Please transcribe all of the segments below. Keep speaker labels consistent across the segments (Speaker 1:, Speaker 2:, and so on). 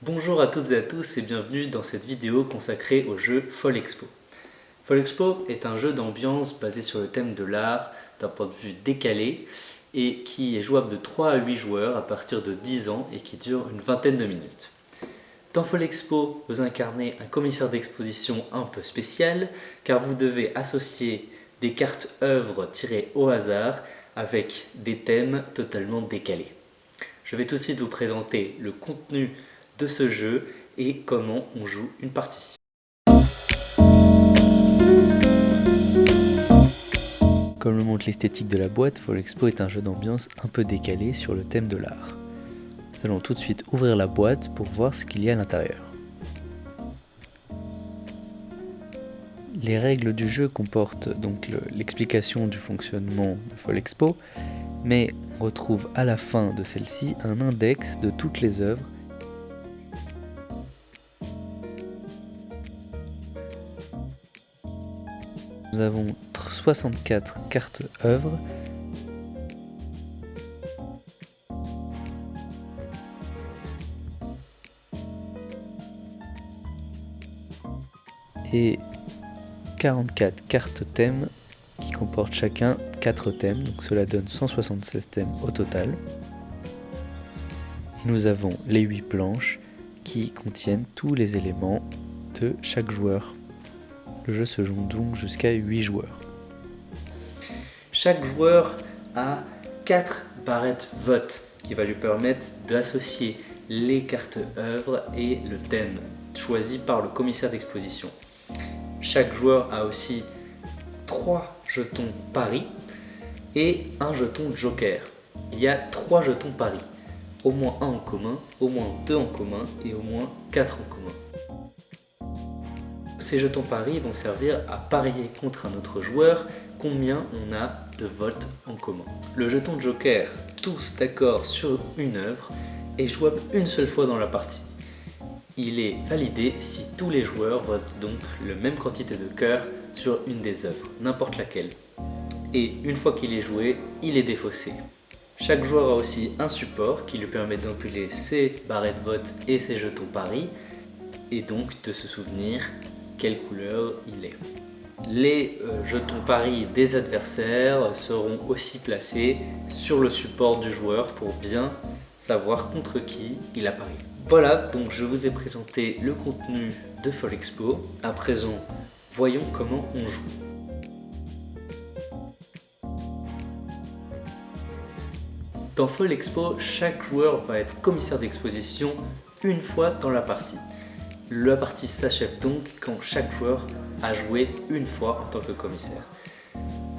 Speaker 1: Bonjour à toutes et à tous et bienvenue dans cette vidéo consacrée au jeu Folexpo. Folexpo est un jeu d'ambiance basé sur le thème de l'art d'un point de vue décalé et qui est jouable de 3 à 8 joueurs à partir de 10 ans et qui dure une vingtaine de minutes. Dans Folexpo, vous incarnez un commissaire d'exposition un peu spécial car vous devez associer des cartes œuvres tirées au hasard avec des thèmes totalement décalés. Je vais tout de suite vous présenter le contenu de ce jeu et comment on joue une partie. Comme le montre l'esthétique de la boîte, Folexpo est un jeu d'ambiance un peu décalé sur le thème de l'art. Nous allons tout de suite ouvrir la boîte pour voir ce qu'il y a à l'intérieur. Les règles du jeu comportent donc l'explication du fonctionnement de Folexpo, mais on retrouve à la fin de celle-ci un index de toutes les œuvres. Nous avons 64 cartes œuvres et 44 cartes thèmes qui comportent chacun 4 thèmes, donc cela donne 176 thèmes au total. Et nous avons les 8 planches qui contiennent tous les éléments de chaque joueur. Le jeu se joue donc jusqu'à 8 joueurs. Chaque joueur a 4 barrettes vote qui va lui permettre d'associer les cartes œuvres et le thème choisi par le commissaire d'exposition. Chaque joueur a aussi 3 jetons pari et un jeton joker. Il y a 3 jetons pari, au moins 1 en commun, au moins 2 en commun et au moins 4 en commun. Ces jetons paris vont servir à parier contre un autre joueur combien on a de votes en commun. Le jeton joker, tous d'accord sur une œuvre, est jouable une seule fois dans la partie. Il est validé si tous les joueurs votent donc la même quantité de cœurs sur une des œuvres, n'importe laquelle. Et une fois qu'il est joué, il est défaussé. Chaque joueur a aussi un support qui lui permet d'empiler ses barrettes vote et ses jetons paris, et donc de se souvenir quelle couleur il est. Les jetons paris des adversaires seront aussi placés sur le support du joueur pour bien savoir contre qui il a parié. Voilà, donc je vous ai présenté le contenu de Folexpo. À présent, voyons comment on joue. Dans Folexpo, chaque joueur va être commissaire d'exposition une fois dans la partie. La partie s'achève donc quand chaque joueur a joué une fois en tant que commissaire.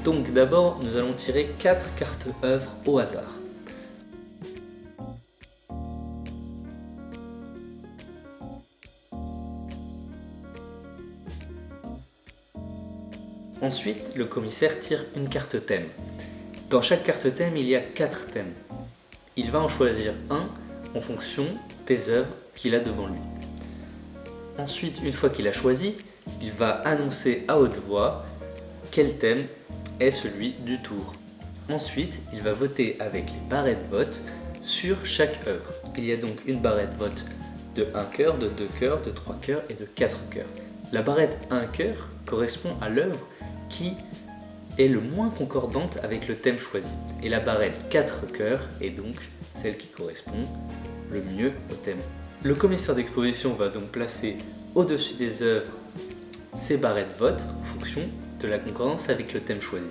Speaker 1: Donc d'abord, nous allons tirer 4 cartes œuvres au hasard. Ensuite, le commissaire tire une carte thème. Dans chaque carte thème, il y a 4 thèmes. Il va en choisir un en fonction des œuvres qu'il a devant lui. Ensuite, une fois qu'il a choisi, il va annoncer à haute voix quel thème est celui du tour. Ensuite, il va voter avec les barrettes vote sur chaque œuvre. Il y a donc une barrette vote de 1 cœur, de 2 cœurs, de 3 cœurs et de 4 cœurs. La barrette 1 cœur correspond à l'œuvre qui est le moins concordante avec le thème choisi. Et la barrette 4 cœurs est donc celle qui correspond le mieux au thème. Le commissaire d'exposition va donc placer au-dessus des œuvres ses barrettes vote en fonction de la concordance avec le thème choisi.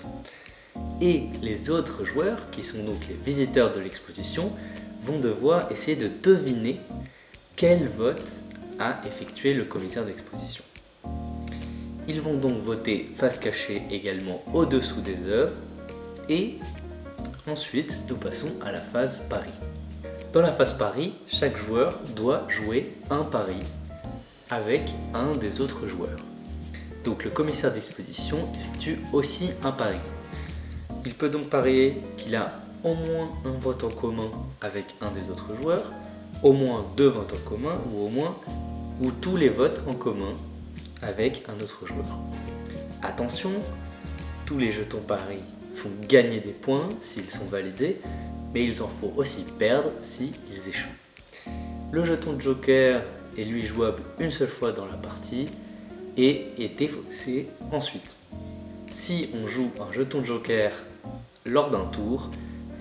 Speaker 1: Et les autres joueurs, qui sont donc les visiteurs de l'exposition, vont devoir essayer de deviner quel vote a effectué le commissaire d'exposition. Ils vont donc voter face cachée également au-dessous des œuvres et ensuite nous passons à la phase pari. Dans la phase pari, chaque joueur doit jouer un pari avec un des autres joueurs. Donc le commissaire d'exposition effectue aussi un pari. Il peut donc parier qu'il a au moins un vote en commun avec un des autres joueurs, au moins 2 votes en commun ou tous les votes en commun avec un autre joueur. Attention, tous les jetons paris font gagner des points s'ils sont validés, mais ils en font aussi perdre s'ils échouent. Le jeton de joker est lui jouable une seule fois dans la partie et est défaussé ensuite. Si on joue un jeton de joker lors d'un tour,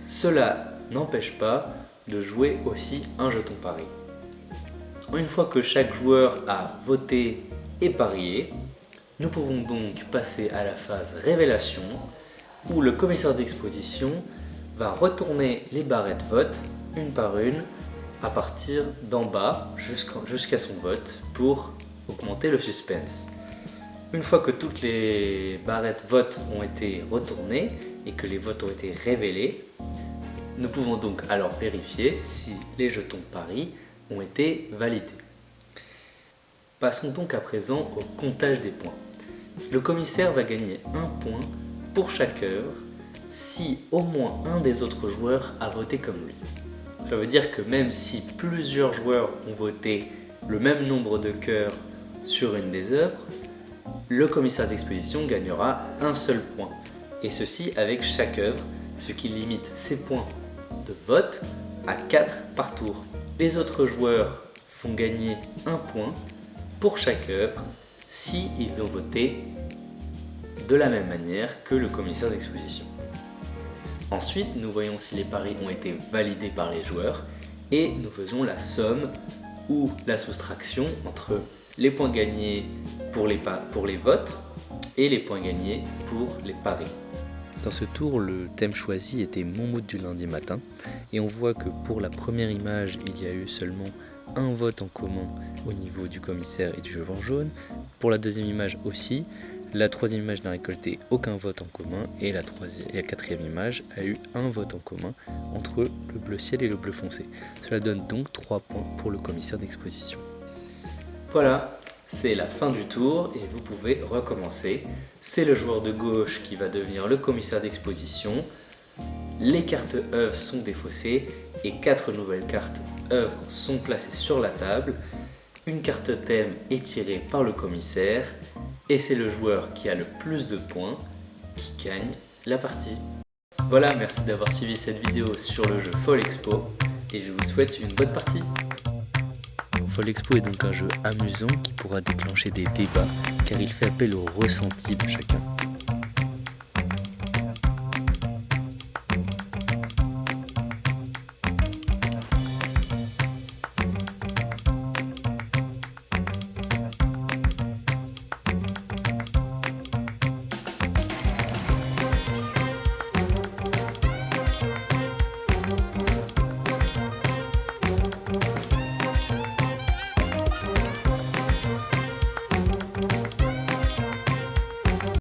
Speaker 1: cela n'empêche pas de jouer aussi un jeton pari. Une fois que chaque joueur a voté et parié, nous pouvons donc passer à la phase révélation où le commissaire d'exposition va retourner les barrettes vote une par une à partir d'en bas jusqu'à son vote pour augmenter le suspense. Une fois que toutes les barrettes vote ont été retournées et que les votes ont été révélés, nous pouvons donc alors vérifier si les jetons paris ont été validés. Passons donc à présent au comptage des points. Le commissaire va gagner un point pour chaque œuvre si au moins un des autres joueurs a voté comme lui. Ça veut dire que même si plusieurs joueurs ont voté le même nombre de cœurs sur une des œuvres, le commissaire d'exposition gagnera un seul point, et ceci avec chaque œuvre, ce qui limite ses points de vote à 4 par tour. Les autres joueurs font gagner un point pour chaque œuvre si ils ont voté de la même manière que le commissaire d'exposition. Ensuite, nous voyons si les paris ont été validés par les joueurs et nous faisons la somme ou la soustraction entre les points gagnés pour les votes et les points gagnés pour les paris. Dans ce tour, le thème choisi était Mon mood du lundi matin et on voit que pour la première image, il y a eu seulement un vote en commun au niveau du commissaire et du joueur jaune. Pour la deuxième image aussi, la troisième image n'a récolté aucun vote en commun et la quatrième image a eu un vote en commun entre le bleu ciel et le bleu foncé. Cela donne donc 3 points pour le commissaire d'exposition. Voilà, c'est la fin du tour et vous pouvez recommencer. C'est le joueur de gauche qui va devenir le commissaire d'exposition. Les cartes œuvres sont défaussées et 4 nouvelles cartes œuvres sont placées sur la table. Une carte thème est tirée par le commissaire et c'est le joueur qui a le plus de points qui gagne la partie. Voilà, merci d'avoir suivi cette vidéo sur le jeu Fall Expo et je vous souhaite une bonne partie. Fall Expo est donc un jeu amusant qui pourra déclencher des débats car il fait appel au ressenti de chacun.